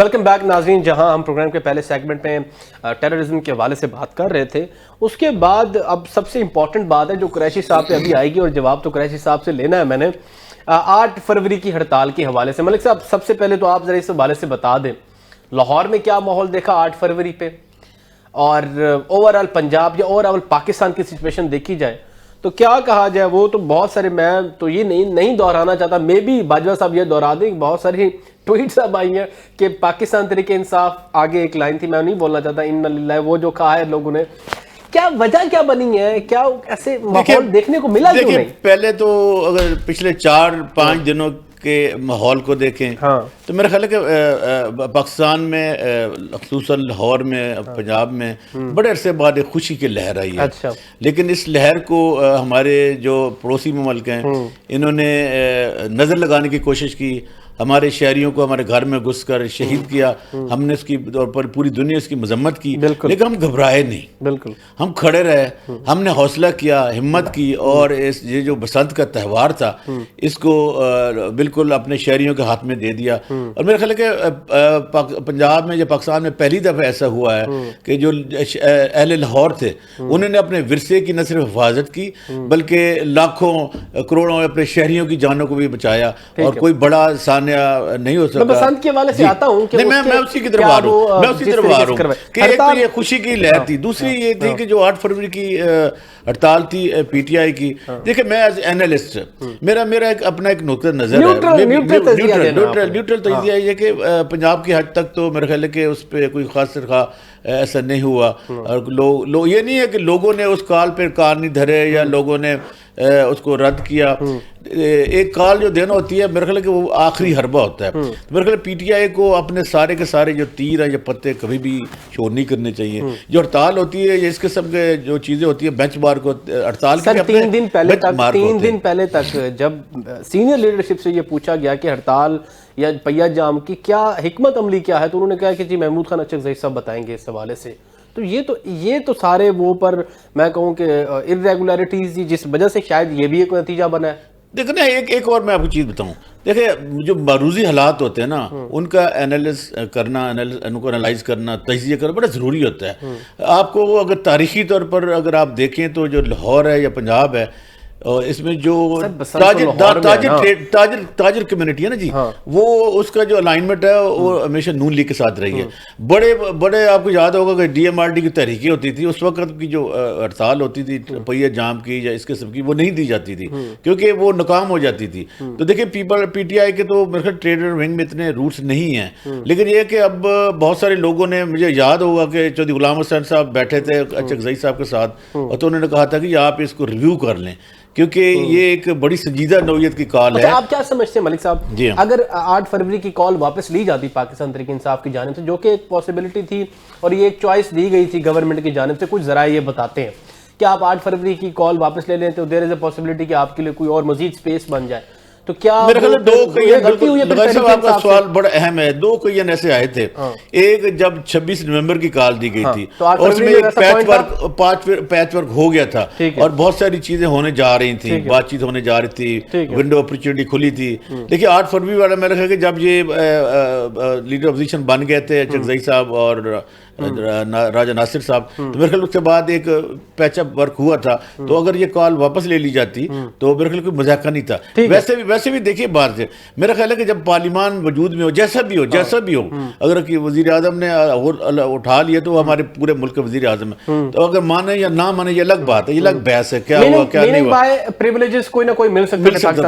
Welcome back ناظرین. جہاں ہم پروگرام کے پہلے سیگمنٹ میں ٹیررزم کے حوالے سے بات کر رہے تھے, اس کے بعد اب سب سے امپورٹنٹ بات ہے جو قریشی صاحب پہ ابھی آئے گی, اور جواب تو قریشی صاحب سے لینا ہے میں نے. 8 فروری کی ہڑتال کے حوالے سے ملک صاحب سب سے پہلے تو آپ ذرا اس حوالے سے بتا دیں لاہور میں کیا ماحول دیکھا 8 فروری پہ, اور اوورآل پنجاب یا اوورآل پاکستان کی سچویشن دیکھی جائے تو کیا کہا جائے. وہ تو بہت سارے, میں تو یہ نہیں دہرانا چاہتا, میں بھی باجوہ صاحب یہ دہرا دیں, بہت ساری ٹویٹس اب آئی ہیں کہ پاکستان تحریک انصاف, آگے ایک لائن تھی میں نہیں بولنا چاہتا, ان للہ, وہ جو کہا ہے لوگوں نے, کیا وجہ کیا بنی ہے, کیا ایسے ماحول دیکھنے کو ملا کیوں نہیں؟ پہلے تو اگر پچھلے 4-5 دنوں کے ماحول کو دیکھیں تو میرا خیال ہے کہ پاکستان میں خصوصاً لاہور میں, پنجاب میں بڑے عرصے بعد ایک خوشی کی لہر آئی ہے. لیکن اس لہر کو ہمارے جو پڑوسی ممالک ہیں انہوں نے نظر لگانے کی کوشش کی, ہمارے شہریوں کو ہمارے گھر میں گھس کر شہید کیا, ہم نے اس کی طور پر پوری دنیا اس کی مذمت کی, لیکن ہم گھبرائے نہیں, بالکل ہم کھڑے رہے, ہم نے حوصلہ کیا, ہمت کی, اور یہ جو بسنت کا تہوار تھا اس کو بالکل اپنے شہریوں کے ہاتھ میں دے دیا. اور میرا خیال ہے کہ پنجاب میں یا پاکستان میں پہلی دفعہ ایسا ہوا ہے کہ جو اہل لاہور تھے انہوں نے اپنے ورثے کی نہ صرف حفاظت کی بلکہ لاکھوں کروڑوں اپنے شہریوں کی جانوں کو بھی بچایا, اور کوئی بڑا نہیں ہو سکتا. بسنت کے حوالے سے آتا ہوں کہ میں اسی کی طرف آ رہا ہوں کہ ایک تو یہ خوشی کی لہر تھی, دوسری یہ تھی کہ جو 8 فروری کی ہڑتال تھی پی ٹی آئی کی, دیکھیں میں ایز اینالسٹ میرا اپنا ایک نقطہ نظر ہے, نیوٹرل تجزیہ یہ کہ پنجاب کی حد تک تو میرا خیال ہے کہ اس پہ کوئی خاص طرح ایسا نہیں ہوا, اور لوگ یہ نہیں ہے کہ لوگوں نے اس کال پہ کان نہیں دھرے یا لوگوں نے اس کو رد کیا. ایک کال جو دینا ہوتی ہے میرے خیال ہے کہ وہ آخری حربہ ہوتا ہے. میرے خیال پی ٹی آئی کو اپنے سارے کے سارے جو تیر ہیں یا پتے کبھی بھی شور نہیں کرنے چاہیے. جو ہڑتال ہوتی ہے یا اس قسم کے جو چیزیں ہوتی ہیں بینچ مارک ہڑتال کے 3 دن پہلے تک جب سینئر لیڈرشپ سے یہ پوچھا گیا کہ ہڑتال یا پہیہ جام کی کیا حکمت عملی کیا ہے, تو انہوں نے کہا کہ جی محمود خان اچکزئی صاحب بتائیں گے اس حوالے سے. تو یہ تو سارے وہ پر میں کہوں کہ irregularities جس وجہ سے شاید یہ بھی ایک نتیجہ بنا ہے. دیکھیں نا ایک اور میں آپ کو چیز بتاؤں, دیکھیں جو معروضی حالات ہوتے ہیں نا ان کا ان کو انالائز کرنا, تجزیہ کرنا بڑا ضروری ہوتا ہے. آپ کو اگر تاریخی طور پر اگر آپ دیکھیں تو جو لاہور ہے یا پنجاب ہے, اور اس میں جو تاجر کمیونٹی ہے نا جی, وہ اس کا جو الائنمنٹ ہے وہ ہمیشہ نون لیگ کے ساتھ رہی ہے. بڑے آپ کو یاد ہوگا کہ ڈی ایم آر ڈی کی تحریکیں ہوتی تھی, اس وقت کی جو ہڑتال ہوتی تھی پہیہ جام کی یا اس قسم کی, وہ نہیں دی جاتی تھی کیونکہ وہ ناکام ہو جاتی تھی. تو دیکھیں پی ٹی آئی کے تو میرے خیال ٹریڈر ونگ میں اتنے روٹس نہیں ہیں, لیکن یہ کہ اب بہت سارے لوگوں نے, مجھے یاد ہوگا کہ چودھری غلام حسین صاحب بیٹھے تھے اچکزئی صاحب کے ساتھ, اور تو انہوں نے کہا تھا کہ آپ اس کو ریویو کر لیں کیونکہ یہ ایک بڑی سنجیدہ نوعیت کی کال ہے. آپ کیا سمجھتے ہیں ملک صاحب, اگر 8 فروری کی کال واپس لی جاتی پاکستان تحریک انصاف کی جانب سے, جو کہ ایک پاسبلٹی تھی اور یہ ایک چوائس دی گئی تھی گورنمنٹ کی جانب سے, کچھ ذرائع یہ بتاتے ہیں کہ آپ 8 فروری کی کال واپس لے لیں تو دیر از اے پاسبلٹی کہ آپ کے لیے کوئی اور مزید سپیس بن جائے, تو کیا میرے خیال ہے آپ کا سوال بڑا اہم ہے. 2 قین ایسے آئے تھے, ایک جب 26 نومبر کی کال دی گئی تھی اور اس میں ایک پیچ ورک ہو گیا تھا اور بہت ساری چیزیں ہونے جا رہی تھیں, بات چیت ہونے جا رہی تھی, ونڈو اپرچونٹی کھلی تھی. لیکن 8 فروری والا میرا خیال ہے کہ جب یہ لیڈر اپوزیشن بن گئے تھے اچکزئی صاحب اور راجہ ناصر صاحب, تو میرے خیال اس کے بعد ایک پیچ اپ ورک ہوا تھا. تو اگر یہ کال واپس لے لی جاتی تو میرے خیال کوئی مذاکرہ نہیں تھا. ویسے بھی دیکھیے بات ہے, میرا خیال ہے کہ جب پارلیمان وجود میں ہو, جیسا بھی ہو, اگر وزیر اعظم نے اٹھا لیا تو وہ ہمارے پورے ملک کا وزیر اعظم ہے, تو اگر مانے یا نہ مانے یہ الگ بات ہے, یہ الگ بحث ہے کیا ہوا کیا نہیں ہوا. پریولیجز کوئی نہ کوئی مل سکتا ہے.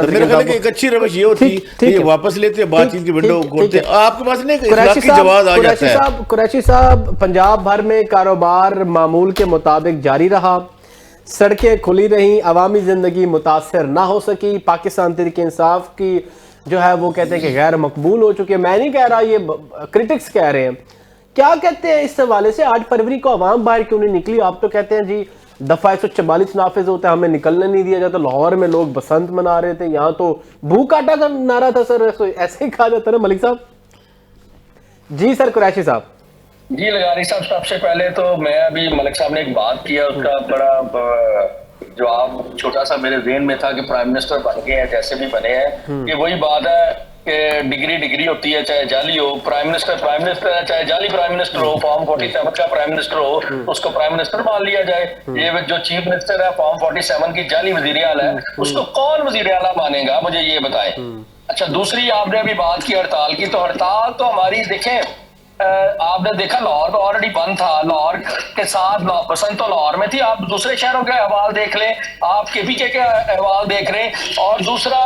میرا خیال ہے کہ ایک اچھی روش یہ ہوتی کہ یہ واپس لیتے, بات چیت کی ونڈو کھولتے. آپ کے پاس نہیں اخلاقی جواز آ جاتا ہے. قریشی صاحب, پنجاب بھر میں کاروبار معمول کے مطابق جاری رہا, سڑکیں کھلی رہیں, عوامی زندگی متاثر نہ ہو سکی. پاکستان تحریک انصاف کی جو ہے وہ کہتے ہیں کہ غیر مقبول ہو چکے. میں نہیں کہہ رہا, یہ کرٹکس کہہ رہے ہیں. کیا کہتے ہیں اس حوالے سے 8 فروری کو عوام باہر کیوں نہیں نکلی؟ آپ تو کہتے ہیں جی دفعہ 144 نافذ ہوتا ہے, ہمیں نکلنے نہیں دیا جاتا. لاہور میں لوگ بسنت منا رہے تھے, یہاں تو بھوک آٹا کا نعرہ تھا. سر ایسے ہی کہا جاتا ہے نا ملک صاحب. جی سر قریشی صاحب. جی لغاری صاحب, سب سے پہلے تو میں ابھی ملک صاحب نے ایک بات کیا, اس کا بڑا جواب چھوٹا سا میرے ذہن میں تھا کہ پرائم منسٹر بن گئے ہیں جیسے بھی بنے ہیں. یہ وہی بات ہے کہ ڈگری ہوتی ہے چاہے جعلی ہو، پرائم منسٹر ہے چاہے جعلی پرائم منسٹر ہو، فارم 47 کا پرائم منسٹر ہو اس کو پرائم منسٹر مان لیا جائے. یہ جو چیف منسٹر ہے فارم 47 کی جعلی وزیر اعلیٰ ہے اس کو کون وزیر اعلیٰ مانے گا؟ مجھے یہ بتائیں. اچھا دوسری آپ نے ابھی بات کی ہڑتال کی، تو ہڑتال تو ہماری دیکھیں آپ نے دیکھا لاہور تو آلریڈی بند تھا، لاہور کے ساتھ بسنت تو لاہور میں تھی. آپ دوسرے شہروں کے احوال دیکھ لیں، آپ کے پی کے احوال دیکھ رہے ہیں. اور دوسرا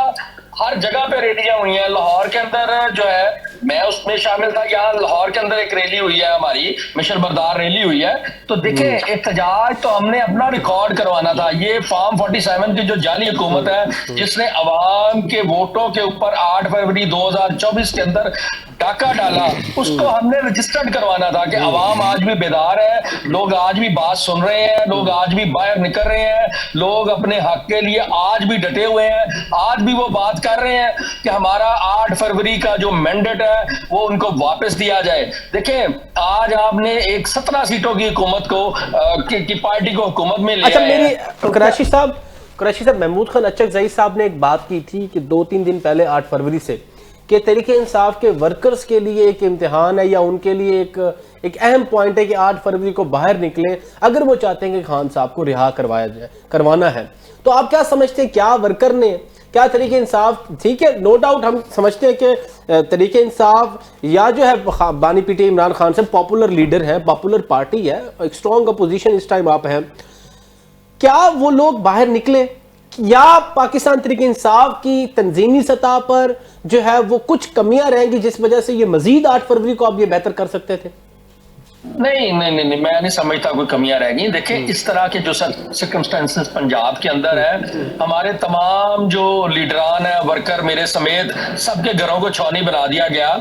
ہر جگہ پہ ریلیاں ہوئی ہیں. لاہور کے اندر جو ہے میں اس میں شامل تھا، یہاں لاہور کے اندر ایک ریلی ہوئی ہے ہماری مشل بردار ریلی ہوئی ہے. تو دیکھیں احتجاج تو ہم نے اپنا ریکارڈ کروانا تھا. یہ فارم 47 کی جو جعلی حکومت ہے جس نے عوام کے ووٹوں کے اوپر 8 فروری 2024 کے اندر ڈاکہ ڈالا، اس کو ہم نے رجسٹرڈ کروانا تھا کہ عوام آج بھی بیدار ہے، لوگ آج بھی بات سن رہے ہیں، لوگ آج بھی باہر نکل رہے ہیں، لوگ اپنے حق کے لیے آج بھی ڈٹے ہوئے ہیں. آج بھی وہ بات کر رہے ہیں کہ ہمارا 8 فروری کا جو مینڈیٹ ہے وہ ان کو واپس دیا جائے. دیکھیں آج آپ نے ایک 17 سیٹوں کی حکومت کو کی پارٹی کو حکومت میں لیا. اچھا میری قریشی صاحب محمود خان اچکزئی صاحب نے ایک بات کی تھی کہ 2-3 دن پہلے 8 فروری سے کہ تحریک انصاف کے ورکرز کے لیے ایک امتحان ہے یا ان کے لیے ایک اہم پوائنٹ ہے کہ 8 فروری کو باہر نکلیں اگر وہ چاہتے ہیں کہ خان صاحب کو رہا کروانا ہے. تو آپ کیا سمجھتے ہیں کیا ورکر نے، کیا تحریک انصاف، ٹھیک ہے نو ڈاؤٹ ہم سمجھتے ہیں کہ تحریک انصاف یا جو ہے بانی پی ٹی عمران خان سے پاپولر لیڈر ہیں، پاپولر پارٹی ہے، ایک سٹرونگ اپوزیشن اس ٹائم آپ ہیں، کیا وہ لوگ باہر نکلے یا پاکستان تحریک انصاف کی تنظیمی سطح پر جو ہے وہ کچھ کمیاں رہیں گی جس وجہ سے یہ مزید 8 فروری کو آپ یہ بہتر کر سکتے تھے؟ نہیں میں نہیں سمجھتا کوئی کمیاں رہ گئی. دیکھیں اس طرح کے جو سرکمسٹانسز پنجاب کے اندر ہے، ہمارے تمام جو لیڈران ہیں ورکر میرے سمیت سب کے گھروں کو چھاؤنی بنا دیا گیا.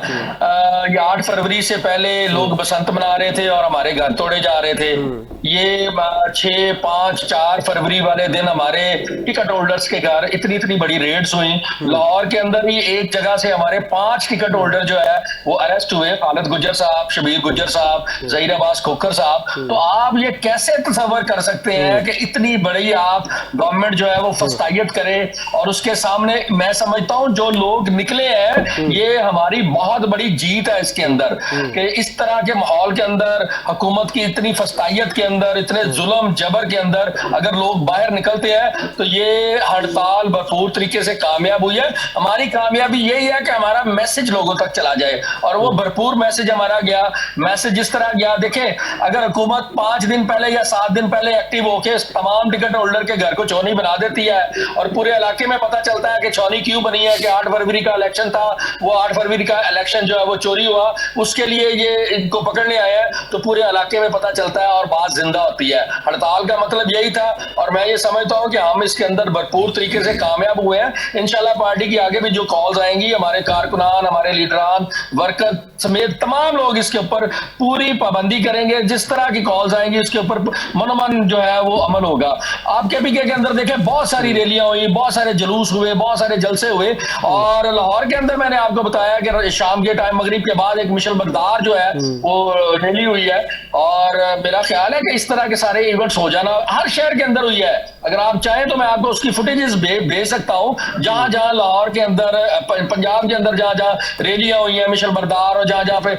یہ 8 فروری سے پہلے لوگ بسنت منا رہے تھے اور ہمارے گھر توڑے جا رہے تھے. یہ 6, 5, 4 فروری والے دن ہمارے ٹکٹ ہولڈرز کے گھر اتنی بڑی ریڈز ہوئی. لاہور کے اندر ہی ایک جگہ سے ہمارے 5 ٹکٹ ہولڈر جو ہے وہ اریسٹ ہوئے، خالد گجر صاحب، شبیر گجر صاحب، ظہیر عباس کھوکھر صاحب. تو آپ یہ کیسے تصور کر سکتے ہیں کہ اتنی بڑی آپ گورنمنٹ جو ہے وہ فسطائیت کرے؟ اور اس کے سامنے میں سمجھتا ہوں جو لوگ نکلے ہیں یہ ہماری بہت بڑی جیت ہے اس کے اندر، کہ اس طرح کے ماحول کے اندر حکومت کی اتنی فسطائیت کے اندر، اتنے ظلم جبر کے اندر اگر لوگ باہر نکلتے ہیں تو یہ ہڑتال بھرپور طریقے سے کامیاب ہوئی ہے. ہماری کامیابی یہی ہے کہ ہمارا میسج لوگوں تک چلا جائے اور وہ بھرپور میسج ہمارا گیا. میسج جس طرح گیا، دیکھیں اگر حکومت 5 دن پہلے یا 7 دن پہلے ایکٹیو ہو کے تمام ٹکٹ ہولڈر کے گھر کو چھاؤنی بنا دیتی ہے اور پورے علاقے میں پتہ چلتا ہے کہ چھاؤنی کیوں بنی ہے، کہ 8 فروری کا الیکشن تھا، وہ 8 فروری کا الیکشن جو ہے وہ چوری ہوا، اس کے لیے یہ ان کو پکڑنے آئے ہیں، تو پورے علاقے میں پتہ چلتا ہے اور بات زندہ ہوتی ہے. ہڑتال کا مطلب یہی تھا اور میں یہ سمجھتا ہوں کہ ہم اس کے اندر بھرپور طریقے سے کامیاب ہوئے ہیں. انشاءاللہ پارٹی کی آگے بھی جو کالز آئیں گی، ہمارے کارکنان، ہمارے لیڈران، ورکر سمیت تمام لوگ اس کے اوپر پوری پابندی کریں گے. جس طرح کی کالز آئیں گی اس کے اوپر منمن جو ہے وہ عمل ہوگا. آپ کے پی کے اندر دیکھیں بہت ساری ریلیاں ہوئی، بہت سارے جلوس ہوئے، بہت سارے جلسے ہوئے. اور لاہور کے اندر میں نے آپ کو بتایا کہ شام کے ٹائم مغرب کے بعد ایک مشل بردار جو ہے وہ ریلی ہوئی ہے. اور میرا خیال ہے کہ اس طرح کے سارے ایونٹس ہو جانا ہر شہر کے اندر ہوئی ہے. اگر آپ چاہیں تو میں آپ کو اس کی فوٹیجز بھیج سکتا ہوں، جہاں جہاں لاہور کے اندر، پنجاب کے اندر جہاں جہاں ریلیاں ہوئی ہیں مشل بردار، اور جہاں جہاں پہ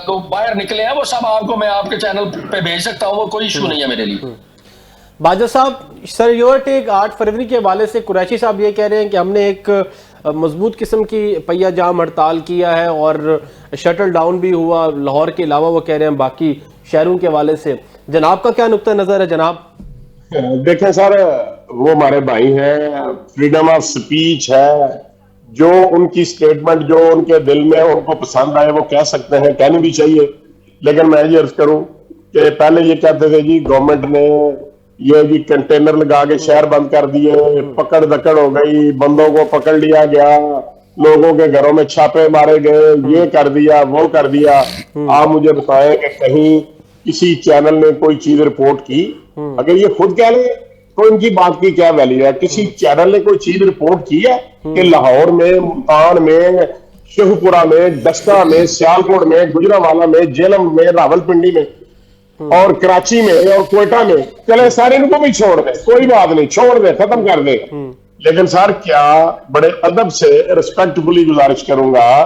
لوگ باہر نکلے ہیں، وہ سب آپ کو میں آپ کے چینل پہ بھیج سکتا ہوں. وہ کوئی ایشو نہیں ہے میرے لیے. باجوہ صاحب، سر یور ٹیک 8 فروری کے حوالے سے قریشی صاحب یہ کہہ رہے ہیں کہ ہم نے ایک مضبوط قسم کی پہیہ جام ہڑتال کیا ہے اور شٹل ڈاؤن بھی ہوا لاہور کے علاوہ، وہ کہہ رہے ہیں باقی شہروں کے حوالے سے. جناب کا کیا نقطہ نظر ہے جناب؟ دیکھیں سر، وہ ہمارے بھائی ہیں، فریڈم آف سپیچ ہے، جو ان کی سٹیٹمنٹ جو ان کے دل میں ان کو پسند آئے وہ کہہ سکتے ہیں، کہنی بھی چاہیے. لیکن میں یہ عرض کروں کہ پہلے یہ کہتے تھے جی گورنمنٹ نے یہ جی کنٹینر لگا کے شہر بند کر دیے، پکڑ دکڑ ہو گئی، بندوں کو پکڑ لیا گیا، لوگوں کے گھروں میں چھاپے مارے گئے، یہ کر دیا وہ کر دیا. آپ مجھے بتائیں کہ کہیں کسی چینل نے کوئی چیز رپورٹ کی؟ اگر یہ خود کہہ لیں تو ان کی بات کی کیا ویلیو ہے؟ کسی چینل نے کوئی چیز رپورٹ کی ہے کہ لاہور میں، ملتان میں، شہپورہ میں، ڈسکا میں، سیالکوٹ میں، گجرانوالہ میں، جہلم میں، راولپنڈی میں اور کراچی میں اور کوئٹہ میں، چلے سارے ان کو بھی چھوڑ دیں، کوئی بات نہیں، چھوڑ دیں، ختم کر دیں، لیکن سر کیا بڑے ادب سے ریسپیکٹفلی گزارش کروں گا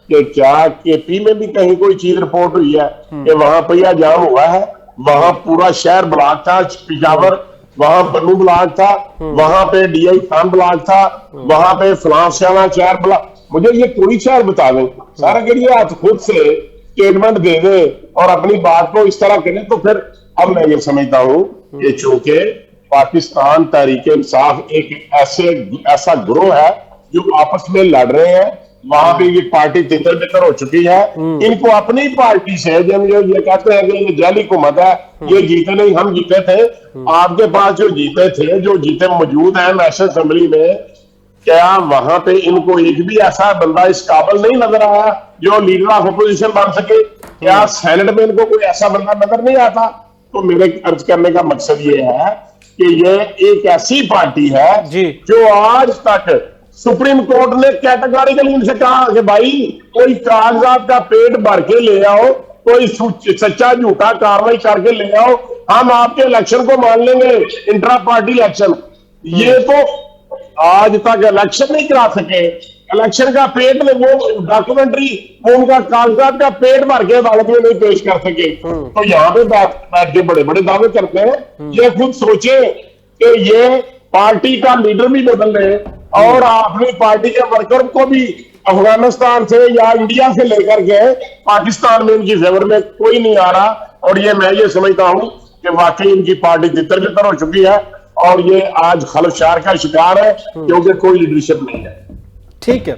کہ کیا کے پی میں بھی کہیں کوئی چیز رپورٹ ہوئی ہے کہ وہاں پہ جام ہوا ہے؟ وہاں پورا شہر بلاک تھا، پشاور وہاں بنو بلاک تھا، وہاں پہ ڈی آئی خان بلاک تھا، وہاں پہ فلاں سیاح شہر بلاک. مجھے یہ کوئی شہر بتا دیں سر، اگر یہ آپ خود سے اسٹیٹمنٹ دے دیں اور اپنی بات کو اس طرح کریں تو پھر اب میں یہ سمجھتا ہوں کہ چونکہ پاکستان تحریک انصاف ایک ایسا گروہ ہے جو آپس میں لڑ رہے ہیں، وہاں پہ یہ پارٹی تتر بتر ہو چکی ہے. ان کو اپنی پارٹی سے جب یہ کہتے ہیں کہ یہ جعلی حکومت ہے، یہ جیتے نہیں، ہم جیتے تھے. آپ کے پاس جو جیتے تھے، جو جیتے موجود ہیں نیشنل اسمبلی میں، کیا وہاں پہ ان کو ایک بھی ایسا بندہ اس قابل نہیں نظر آیا جو لیڈر آف اپوزیشن بن سکے؟ کیا سینٹ میں ان کو کوئی ایسا بندہ نظر نہیں آتا؟ تو میرے عرض کرنے کا مقصد یہ ہے کہ یہ ایک ایسی پارٹی ہے جو آج تک سپریم کورٹ نے کیٹیگریکلی ان سے کہا کہ بھائی کوئی کاغذات کا پیٹ بھر کے لے آؤ، کوئی سچا جھوٹا کاروائی کر کے لے آؤ، ہم آپ کے الیکشن کو مان لیں گے، انٹرا پارٹی الیکشن. یہ تو آج تک الیکشن نہیں کرا سکے. الیکشن کا پیٹ میں وہ ڈاکومنٹری وہ ان کا کاغذات کا پیٹ بھر کے عدالت میں نہیں پیش کر سکے. تو یہاں پہ جو بڑے بڑے دعوے کرتے ہیں، یہ خود سوچیں کہ یہ پارٹی کا لیڈر بھی بدل رہے اور اپنی پارٹی کے ورکر کو بھی افغانستان سے یا انڈیا سے لے کر کے پاکستان میں ان کی فیور میں کوئی نہیں آ رہا. اور یہ میں یہ سمجھتا ہوں کہ واقعی ان کی پارٹی تتر بتر ہو چکی ہے اور یہ آج خلفشار کا شکار ہے کیونکہ کوئی لیڈرشپ نہیں ہے. ٹھیک ہے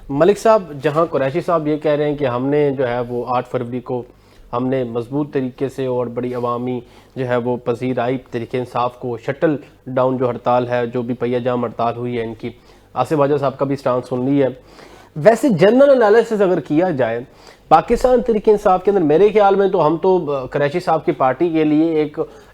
ملک صاحب، جہاں قریشی صاحب یہ کہہ رہے ہیں کہ ہم نے جو ہے وہ 8 فروری کو ہم نے مضبوط طریقے سے اور بڑی عوامی جو ہے وہ پذیرائی طریقے انصاف کو شٹل ڈاؤن جو ہڑتال ہے، جو بھی پہیہ جام ہڑتال ہوئی ہے ان کی، آصف واجہ صاحب کا بھی سٹانس سن لی ہے. ویسے جنرل انالیسس اگر کیا جائے پاکستان تحریک انصاف کے اندر، میرے خیال میں تو ہم تو قریشی صاحب کی پارٹی کے لیے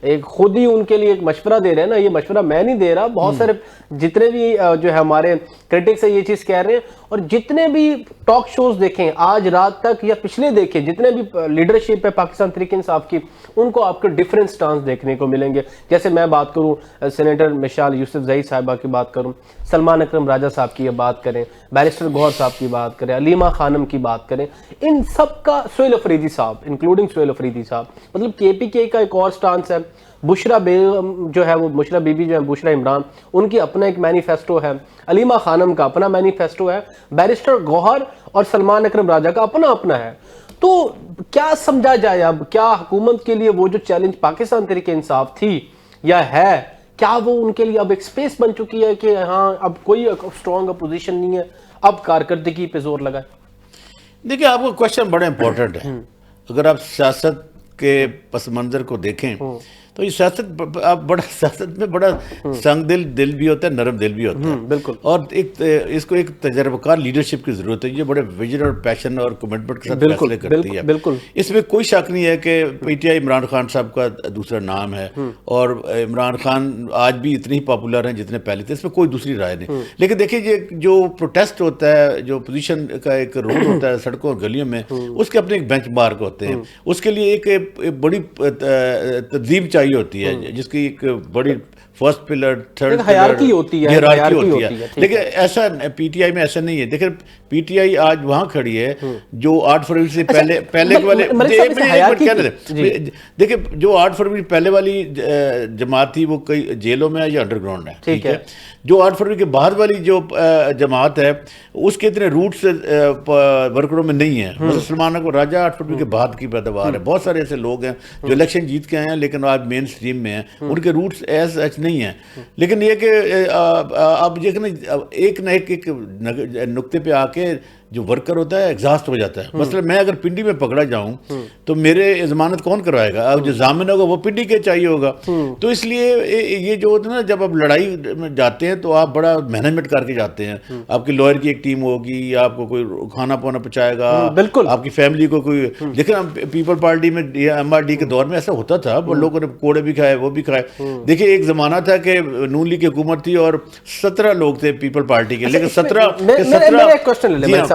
ایک خود ہی ان کے لیے ایک مشورہ دے رہے ہیں نا. یہ مشورہ میں نہیں دے رہا، بہت سارے جتنے بھی جو ہے ہمارے کرٹکس ہیں یہ چیز کہہ رہے ہیں. اور جتنے بھی ٹاک شوز دیکھیں آج رات تک یا پچھلے دیکھیں، جتنے بھی لیڈرشپ ہے پاکستان تحریک انصاف کی، ان کو آپ کو ڈیفرنٹ سٹانس دیکھنے کو ملیں گے. جیسے میں بات کروں سینیٹر مشال یوسف زئی صاحبہ کی بات کروں، سلمان اکرم راجہ صاحب کی بات کریں، بیرسٹر گوہر صاحب کی بات کریں، علیمہ خانم کی بات کریں، ان سب کا سہیل افریدی صاحب انکلوڈنگ سہیل افریدی صاحب، مطلب کے پی کے کا ایک اور سٹانس ہے. بشرا بیگم جو ہے وہ بشرا بی بی جو ہے بشرا عمران، ان کی اپنا ایک مینیفیسٹو ہے، علیمہ خانم کا اپنا مینیفیسٹو ہے، بیرسٹر گوہر اور سلمان اکرم راجہ کا اپنا ہے. تو کیا سمجھا جائے اب، کیا حکومت کے لیے وہ جو چیلنج پاکستان تحریک انصاف تھی یا ہے، کیا وہ ان کے لیے اب ایک سپیس بن چکی ہے کہ ہاں اب کوئی اسٹرانگ اپوزیشن نہیں ہے، اب کارکردگی پہ زور لگائے؟ دیکھیں آپ کا کوشچن بڑا امپورٹنٹ ہے. اگر آپ سیاست کے پس منظر کو دیکھیں تو یہ سیاست میں بڑا سنگ دل بھی ہوتا ہے، نرم دل بھی ہوتا ہے. بالکل. اور اس کو ایک تجربہ کار لیڈرشپ کی ضرورت ہے. یہ بڑے ویژن اور پیشن اور کمٹمنٹ کے ساتھ فیصلے کرتی ہے. بالکل. اس میں کوئی شک نہیں ہے کہ P T I Imran Khan صاحب کا دوسرا نام ہے اور عمران خان آج بھی اتنے ہی پاپولر ہیں جتنے پہلے تھے، اس میں کوئی دوسری رائے نہیں. لیکن دیکھیں یہ جو پروٹیسٹ ہوتا ہے، جو اپوزیشن کا ایک رول ہوتا ہے سڑکوں اور گلیوں میں، اس کے اپنے ایک بینچ مارک ہوتے ہیں. اس کے لیے ایک بڑی تنظیم چاہیے ہوتی ہے جس کی ایک بڑی فرسٹ پلر، تھرڈ ہیرارکی ہوتی ہے. لیکن ایسا پی ٹی آئی میں ایسا نہیں ہے. دیکھیں پی ٹی آئی آج وہاں کھڑی ہے جو 8 فروری سے پہلے والے، دیکھیں جو 8 فروری پہلے والی جماعت تھی وہ کئی جیلوں میں ہے یا انڈر گراؤنڈ ہے. ٹھیک ہے. جو 8 فروری کے بعد والی جو جماعت ہے اس کے اتنے روٹس ورکروں میں نہیں ہیں. مسلمانوں کو راجہ 8 فروری کے بعد کی پیداوار ہے. بہت سارے ایسے لوگ ہیں جو الیکشن جیت کے آئے ہیں لیکن آج مین اسٹریم میں ہیں، ان کے روٹس ایز سچ نہیں ہیں. لیکن یہ کہ اب ایک نہ ایک نقطے پہ آ کے جو ورکر ہوتا ہے ایگزاسٹ ہو جاتا ہے. مثلا میں اگر پنڈی میں پکڑا جاؤں تو میرے ضمانت کون کروائے گا؟ اب جو ضامن ہوگا وہ پنڈی کے چاہیے ہوگا. تو اس لیے یہ جو ہوتا ہے نا، جب آپ لڑائی میں جاتے ہیں تو آپ بڑا مینجمنٹ کر کے جاتے ہیں. آپ کی لائر کی ایک ٹیم ہوگی، آپ کو کوئی کھانا پونا پہنچائے گا، بالکل آپ کی فیملی کو کوئی. لیکن پیپل پارٹی میں ایم آر ڈی کے دور میں ایسا ہوتا تھا، لوگوں نے کوڑے بھی کھائے، وہ بھی کھائے. دیکھیے ایک زمانہ تھا کہ نون لیگ کی حکومت تھی اور 17 لوگ تھے پیپل پارٹی کے، لیکن 17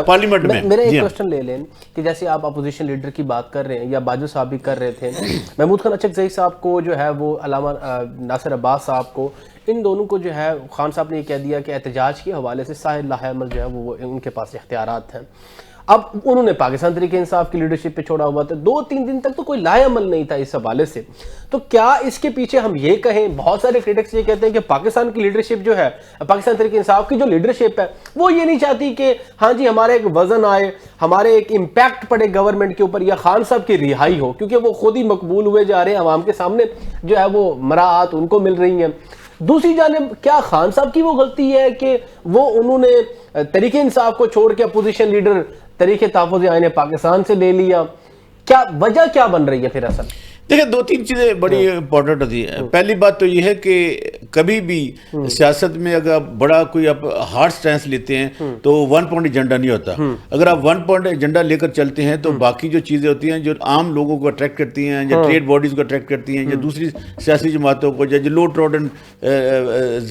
پارلیمنٹ میں. میرا ایک کوشچن لے لیں کہ جیسے آپ اپوزیشن لیڈر کی بات کر رہے ہیں یا باجو صاحب بھی کر رہے تھے, محمود خان اچکزئی صاحب کو جو ہے وہ علامہ ناصر عباس صاحب کو, ان دونوں کو جو ہے خان صاحب نے یہ کہہ دیا کہ احتجاج کے حوالے سے سارے لاہ عمل جو ہے وہ ان کے پاس اختیارات ہیں. اب انہوں نے پاکستان تحریک انصاف کی لیڈرشپ پہ چھوڑا ہوا تھا, 2-3 دن تک تو کوئی لاہ عمل نہیں تھا اس حوالے سے. تو کیا اس کے پیچھے ہم یہ کہیں, بہت سارے کریٹکس یہ کہتے ہیں کہ پاکستان کی لیڈرشپ جو ہے, پاکستان تحریک انصاف کی جو لیڈرشپ ہے وہ یہ نہیں چاہتی کہ ہاں جی ہمارا ایک وزن آئے, ہمارے ایک امپیکٹ پڑے گورنمنٹ کے اوپر, یا خان صاحب کی رہائی ہو, کیونکہ وہ خود ہی مقبول ہوئے جا رہے ہیں, عوام کے سامنے جو ہے وہ مراعات ان کو مل رہی ہیں. دوسری جانب کیا خان صاحب کی وہ غلطی ہے کہ وہ انہوں نے تحریک انصاف کو چھوڑ کے اپوزیشن لیڈر تحریک تحفظ آئین پاکستان سے لے لیا؟ کیا وجہ کیا بن رہی ہے پھر اصل؟ دیکھیں 2-3 چیزیں بڑی امپورٹنٹ ہوتی ہیں. پہلی بات تو یہ ہے کہ کبھی بھی سیاست میں اگر آپ بڑا کوئی آپ ہارڈ سٹینس لیتے ہیں تو 1 پوائنٹ ایجنڈا نہیں ہوتا. اگر آپ 1 پوائنٹ ایجنڈا لے کر چلتے ہیں تو باقی جو چیزیں ہوتی ہیں جو عام لوگوں کو اٹریکٹ کرتی ہیں, یا ٹریڈ باڈیز کو اٹریکٹ کرتی ہیں, یا دوسری سیاسی جماعتوں کو, یا جو لو ٹروڈن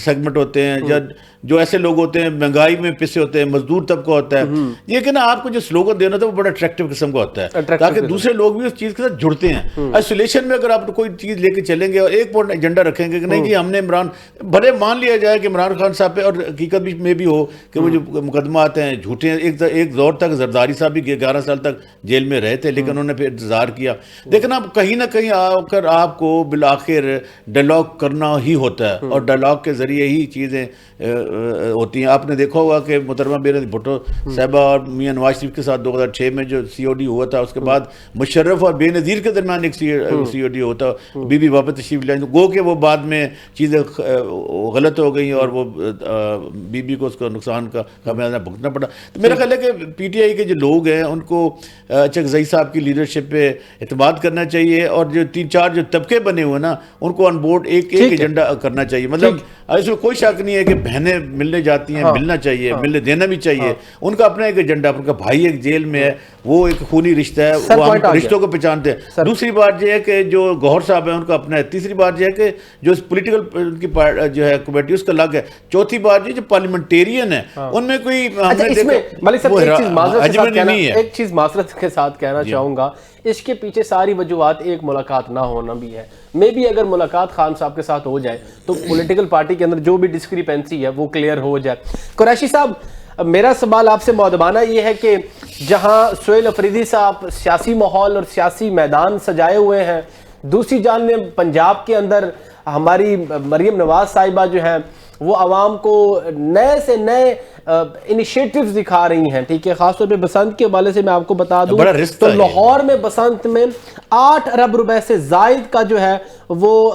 سیگمنٹ ہوتے ہیں, یا جو ایسے لوگ ہوتے ہیں مہنگائی میں پسے ہوتے ہیں, مزدور طبقہ ہوتا ہے, یہ کہ نا آپ کو جو سلوگن دینا تھا وہ بڑا اٹریکٹیو قسم کا ہوتا ہے تاکہ دوسرے لوگ بھی اس چیز کے ساتھ جڑتے ہیں. آئسولیشن میں اگر آپ کوئی چیز لے کے چلیں گے اور 1 پوائنٹ ایجنڈا رکھیں گے کہ نہیں جی ہم نے عمران, بھلے مان لیا جائے کہ عمران خان صاحب پہ, اور حقیقت میں بھی ہو کہ وہ جو مقدمات ہیں جھوٹے ہیں. ایک دور تک زرداری صاحب بھی 11 سال تک جیل میں رہے تھے, لیکن انہوں نے پھر انتظار کیا. لیکن اب کہیں نہ کہیں آ کر آپ کو بالآخر ڈائلاگ کرنا ہی ہوتا ہے, اور ڈائلاگ کے ذریعے ہی چیزیں ہوتی ہیں. آپ نے دیکھا ہوگا کہ محترمہ بینظیر بھٹو صاحبہ اور میاں نواز شریف کے ساتھ 2006 میں جو COD ہوا تھا, اس کے بعد مشرف اور بے نظیر کے درمیان ایک COD ہوتا, بی بی واپس تشریف لائیں, گو کہ وہ بعد میں چیزیں غلط ہو گئیں اور وہ بی بی کو اس کو نقصان کا خمیازہ بھگتنا پڑا. تو میرا خیال ہے کہ PTI کے جو لوگ ہیں ان کو اچکزئی صاحب کی لیڈرشپ پہ اعتماد کرنا چاہیے, اور جو 3-4 جو طبقے بنے ہوئے نا ان کو آن بورڈ ایک ایجنڈا کرنا چاہیے. مطلب اس میں کوئی شک نہیں ہے کہ بہنیں ملنے جاتی ہیں, ملنا چاہیے, ملنے دینا بھی چاہیے, ان کا اپنا ایک ایجنڈا, ان کا بھائی ایک جیل میں ہے, وہ ایک خونی رشتہ ہے, وہ ہم رشتوں کو پہچانتے ہیں. دوسری بات یہ ہے کہ جو گوہر صاحب ہیں ان کا اپنا ہے. تیسری بات یہ ہے کہ جو پولیٹیکل کی جو ہے کمیٹی اس کا الگ ہے. چوتھی بات یہ جو پارلیمنٹیرین ہے ان میں کوئی ایک چیز معذرت کے ساتھ کہنا چاہوں گا, اس کے پیچھے ساری وجوہات ایک ملاقات نہ ہونا بھی ہے. میں بھی اگر ملاقات خان صاحب کے ساتھ ہو جائے تو پولیٹیکل پارٹی کے اندر جو بھی ڈسکریپنسی ہے وہ کلیئر ہو جائے. قریشی صاحب, میرا سوال آپ سے مؤدبانہ یہ ہے کہ جہاں سہیل افریدی صاحب سیاسی ماحول اور سیاسی میدان سجائے ہوئے ہیں, دوسری جانب پنجاب کے اندر ہماری مریم نواز صاحبہ جو ہیں وہ عوام کو نئے سے نئے انیشیٹیوز دکھا رہی ہیں, ٹھیک ہے, خاص طور پہ بسنت کے حوالے سے میں آپ کو بتا دوں تو لاہور میں بسنت میں 8 ارب روپے سے زائد کا جو ہے وہ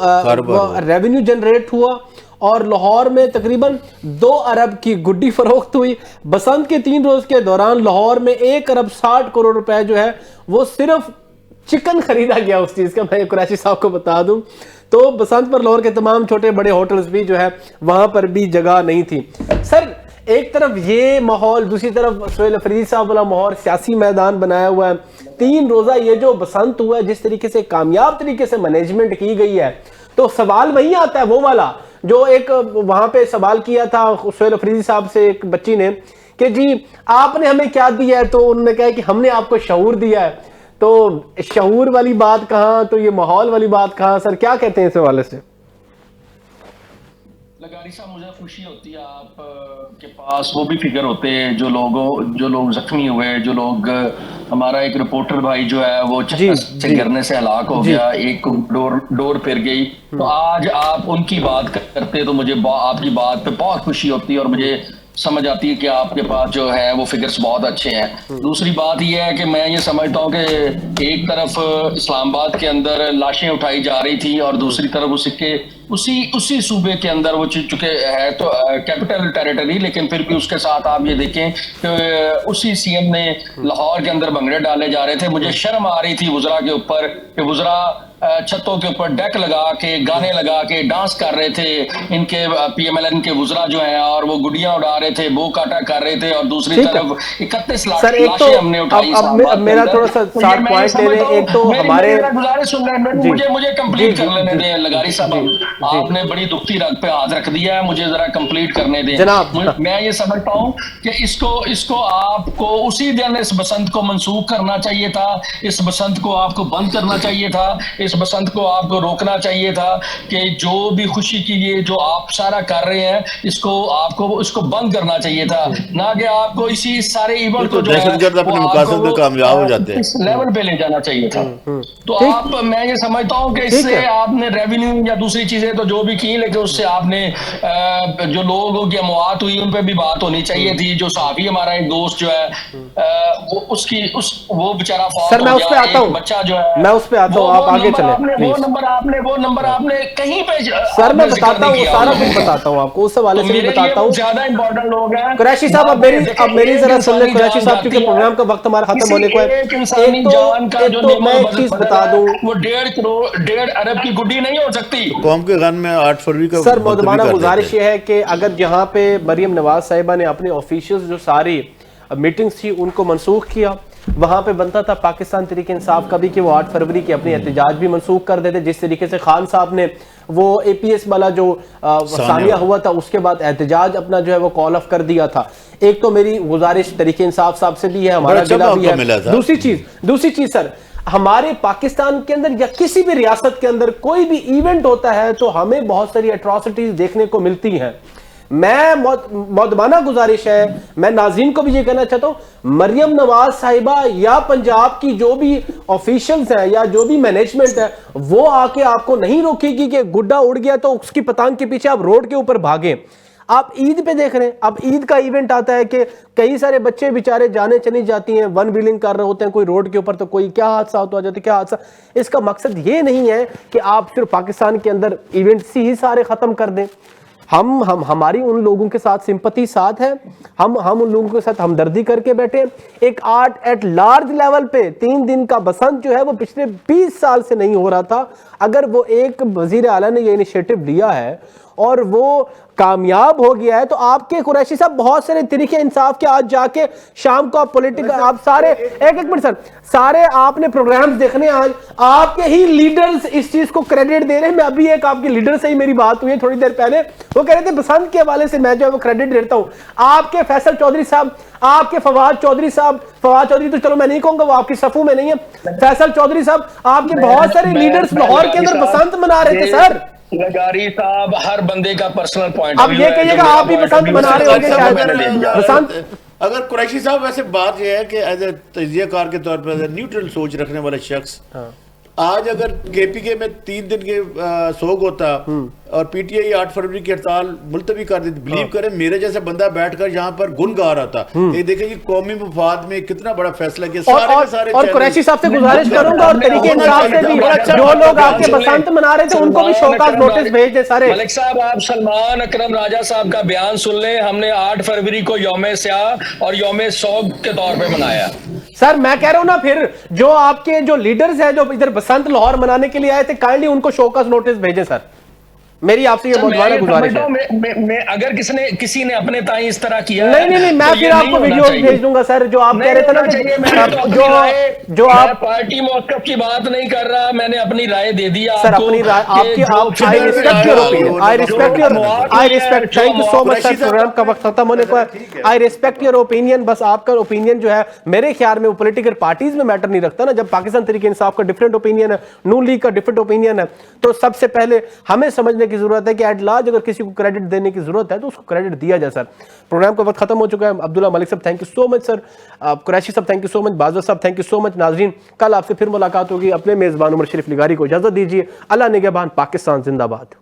ریونیو جنریٹ ہوا, اور لاہور میں تقریباً 2 ارب کی گڈی فروخت ہوئی. بسنت کے 3 روز کے دوران لاہور میں 1 ارب 60 کروڑ روپے جو ہے وہ صرف چکن خریدا گیا اس چیز کا. میں قریشی صاحب کو بتا دوں تو بسنت پر لاہور کے تمام چھوٹے بڑے ہوٹلز بھی جو ہے وہاں پر بھی جگہ نہیں تھی. سر ایک طرف یہ ماحول, دوسری طرف سہیل افریدی صاحب والا ماحول, سیاسی میدان بنایا ہوا ہے. 3 روزہ یہ جو بسنت ہوا ہے جس طریقے سے کامیاب طریقے سے مینجمنٹ کی گئی ہے, تو سوال وہی آتا ہے وہ والا جو ایک وہاں پہ سوال کیا تھا سہیل افریدی صاحب سے ایک بچی نے کہ جی آپ نے ہمیں کیا دیا ہے, تو انہوں نے کہا کہ ہم نے آپ کو شعور دیا ہے. تو شعور والی بات کہاں, تو یہ ماحول والی بات کہاں؟ سر کیا کہتے ہیں اس حوالے سے؟ لگاری صاحب مجھے خوشی ہوتی ہے آپ کے پاس وہ بھی فگر ہوتے ہیں جو لوگ زخمی ہوئے, جو لوگ, ہمارا ایک رپورٹر بھائی جو ہے وہ سے گرنے سے ہلاک ہو گیا, ایک ڈور پھر گئی, تو آج آپ ان کی بات کرتے تو مجھے آپ کی بات پہ بہت خوشی ہوتی ہے اور مجھے سمجھ آتی ہے کہ آپ کے پاس جو ہے وہ فگرز بہت اچھے ہیں. دوسری بات یہ ہے کہ میں یہ سمجھتا ہوں کہ ایک طرف اسلام آباد کے اندر لاشیں اٹھائی جا رہی تھی اور دوسری طرف اسی صوبے کے اندر وہ چونکہ ہے تو کیپٹل ٹیریٹری, لیکن پھر بھی اس کے ساتھ آپ یہ دیکھیں کہ اسی CM نے لاہور کے اندر بنگڑے ڈالے جا رہے تھے. مجھے شرم آ رہی تھی وزراء کے اوپر کہ وزراء چھتوں کے اوپر ڈیک لگا کے گانے لگا کے ڈانس کر رہے تھے، ان کے پی ایم ایل این کے وزراء جو ہیں، اور وہ گڈیاں اڑا رہے تھے، بو کاٹا کر رہے تھے، اور دوسری طرف 31 لاشیں ہم نے اٹھائی۔ اب میرا تھوڑا سا 60 پوائنٹ لے لیں۔ ایک تو ہمارے گزارش سن رہے ہیں، مجھے کمپلیٹ کر لینے دیں لغاری صاحب، آپ نے بڑی دکھتی رگ پہ ہاتھ رکھ دیا ہے، مجھے ذرا کمپلیٹ کرنے دیں جناب۔ میں یہ سمجھتا ہوں کہ اس کو آپ کو اسی دن اس بسنت کو منسوخ کرنا چاہیے تھا، اس بسنت کو آپ کو بند کرنا چاہیے تھا، اس بسنت کو آپ کو روکنا چاہیے تھا کہ جو بھی خوشی کی یہ جو آپ سارا کر رہے ہیں اس کو آپ کو اس کو بند کرنا چاہیے تھا، نہ کہ آپ کو اسی سارے ایونٹ کو جو ہے دہشت گرد اپنے مقاصد میں کامیاب ہو جاتے ہیں، اس لیول پہ لے جانا چاہیے تھا۔ تو آپ میں یہ سمجھتا ہوں کہ اس سے آپ نے ریونیو یا دوسری چیزیں تو جو بھی کی، لیکن اس سے آپ نے جو لوگوں کی اموات ہوئی ان پہ بھی بات ہونی چاہیے تھی۔ جو صحافی ہمارا ایک دوست جو ہے وہ بیچارہ فوت ہو گیا، ایک بچہ جو ہے، میں اس پہ آتا ہوں، آپ آگے چلیں وہ نمبر آپ نے کہیں پہ سر میں بتاتا ہوں، سارا کچھ بتاتا ہوں آپ کو، اس حوالے سے بھی بتاتا ہوں۔ زیادہ امپورٹنٹ لوگ ہیں قریشی صاحب، اب میری ذرا سن لیں قریشی صاحب، کیونکہ پروگرام کا وقت ہمارا ختم ہونے کو ہے۔ ایک انسانی جان کا جو میں ایک چیز بتا دوں، وہ 1.5 ارب کی گڈی نہیں ہو سکتی۔ قوم کے غم میں 8 فروری کا سر مودبانہ گزارش یہ ہے کہ اگر جہاں پہ مریم نواز صاحبہ نے اپنے آفیشلز جو ساری میٹنگز تھی ان کو منسوخ کیا، وہاں پہ بنتا تھا پاکستان تحریک انصاف کا بھی کہ وہ 8 فروری کی اپنی احتجاج بھی منسوخ کر دیتے، جس طریقے سے خان صاحب نے وہ اے پی ایس والا جو ثانیہ ہوا تھا اس کے بعد احتجاج اپنا جو ہے وہ کال آف کر دیا تھا۔ ایک تو میری گزارش تحریک انصاف صاحب سے بھی ہے، ہمارا ضلع بھی ہے۔ دوسری چیز سر، ہمارے پاکستان کے اندر یا کسی بھی ریاست کے اندر کوئی بھی ایونٹ ہوتا ہے تو ہمیں بہت ساری اٹراسٹیز دیکھنے کو ملتی ہیں۔ میں مودبانہ گزارش ہے، میں ناظرین کو بھی یہ کہنا چاہتا ہوں، مریم نواز صاحبہ یا پنجاب کی جو بھی آفیشلز ہیں یا جو بھی مینجمنٹ ہے وہ آ کے آپ کو نہیں روکے گی کہ گڈا اڑ گیا تو اس کی پتنگ کے پیچھے آپ روڈ کے اوپر بھاگیں۔ آپ عید پہ دیکھ رہے ہیں، اب عید کا ایونٹ آتا ہے کہ کئی سارے بچے بیچارے جانے چلی جاتی ہیں، ون ویلنگ کر رہے ہوتے ہیں کوئی روڈ کے اوپر، تو کوئی کیا حادثہ ہوتا جاتا ہے، کیا حادثہ۔ اس کا مقصد یہ نہیں ہے کہ آپ صرف پاکستان کے اندر ایونٹس ہی سارے ختم کر دیں۔ ہماری ان لوگوں کے ساتھ سمپتی ساتھ ہے، ہم ان لوگوں کے ساتھ ہمدردی کر کے بیٹھے۔ ایک آرٹ ایٹ لارج لیول پہ 3 دن کا بسنت جو ہے وہ پچھلے 20 سال سے نہیں ہو رہا تھا۔ اگر وہ ایک وزیر اعلیٰ نے یہ انیشیٹو لیا ہے اور وہ کامیاب ہو گیا ہے تو آپ کے قریشی صاحب بہت سارے تحریک انصاف کے آج جا کے شام کو آپ پولیٹیکل آپ سارے ایک منٹ سر، سارے آپ نے پروگرامز دیکھنے، آج آپ کے ہی لیڈرز اس چیز کو کریڈٹ دے رہے ہیں۔ میں ابھی ایک آپ کے لیڈر سے ہی میری بات ہوئی ہے تھوڑی دیر پہلے، وہ کہہ رہے تھے بسنت کے حوالے سے میں جو ہے وہ کریڈٹ دیتا ہوں آپ کے فیصل چودھری صاحب، آپ کے فواد چودھری صاحب، فواد چودھری تو چلو میں نہیں کہوں گا وہ آپ کی صفوں میں نہیں ہے، فیصل چودھری صاحب، آپ کے بہت سارے لیڈرز لاہور کے اندر بسنت منا رہے تھے سر۔ لغاری صاحب، ہر بندے کا پرسنل پوائنٹ، اب یہ کہیے گا آپ بھی بسنت منا رہے ہوں گے شاید بسنت۔ اگر قریشی صاحب ویسے بات یہ ہے کہ ایز اے تجزیہ کار کے طور پر نیوٹرل سوچ رکھنے والا شخص، آج اگر کے پی کے میں 3 دن کے سوگ ہوتا اور پی ٹی آئی 8 فروری کی ہڑتال ملتوی کر دیتی، بلیو کریں میرے جیسا بندہ بیٹھ کر یہاں پر گن گا رہا تھا، یہ دیکھیں کہ قومی مفاد میں کتنا بڑا فیصلہ کیا سارے کے سارے۔ اور قریشی صاحب سے گزارش کروں گا اور تحریک انصاف سے بھی جو لوگ آپ کے بسنت منا رہے تھے ان کو بھی شوکاز نوٹس بھیج دیں سارے۔ ملک صاحب، آپ سلمان اکرم راجہ صاحب کا بیان سن لیں، ہم نے 8 فروری کو یوم سیاہ اور یوم سوگ کے طور پہ منایا۔ سر میں کہہ رہا ہوں نا، پھر جو آپ کے جو لیڈرز ہیں جو ادھر بسنت لاہور منانے کے لیے آئے تھے، کائنڈلی ان کو شوکاز نوٹس بھیجیں سر، میری آپ سے یہ بہت بڑا گزارش ہے۔ اگر کسی نے اپنے تائیں اس طرح کیا، نہیں میں پھر آپ کو ویڈیو بھیج دوں گا سر، جو آپ کہہ رہے تھے نا، جو آپ پارٹی موقف کی بات نہیں کر رہا، میں نے اپنی رائے دے دی سر، اپنی رائے آپ کی، I respect your opinion, I respect, thank you so much sir، programme کا وقت ختم ہونے کو ہے، I respect your opinion، بس آپ کا opinion جو ہے میرے خیال میں وہ پولیٹیکل پارٹیز میں میٹر نہیں رکھتا نا۔ جب پاکستان تحریک انصاف کا ڈیفرنٹ اوپینین ہے، نون لیگ کا ڈیفرنٹ اوپینین ہے، تو سب سے پہلے ہمیں سمجھنے کی ضرورت ہے کہ ایٹ لارج اگر کسی کو کریڈٹ دینے کی ضرورت ہے تو اس کو کریڈٹ دیا جائے سر۔ پروگرام کا وقت ختم ہو چکا ہے۔ عبداللہ ملک صاحب تھینک یو سو مچ سر، قریشی صاحب تھینک یو سو مچ، بازوہ صاحب تھینک یو سو مچ۔ ناظرین کل آپ سے پھر ملاقات ہوگی، اپنے میزبان عمر شریف لغاری کو اجازت دیجیے، اللہ نگہبان، پاکستان زندہ باد۔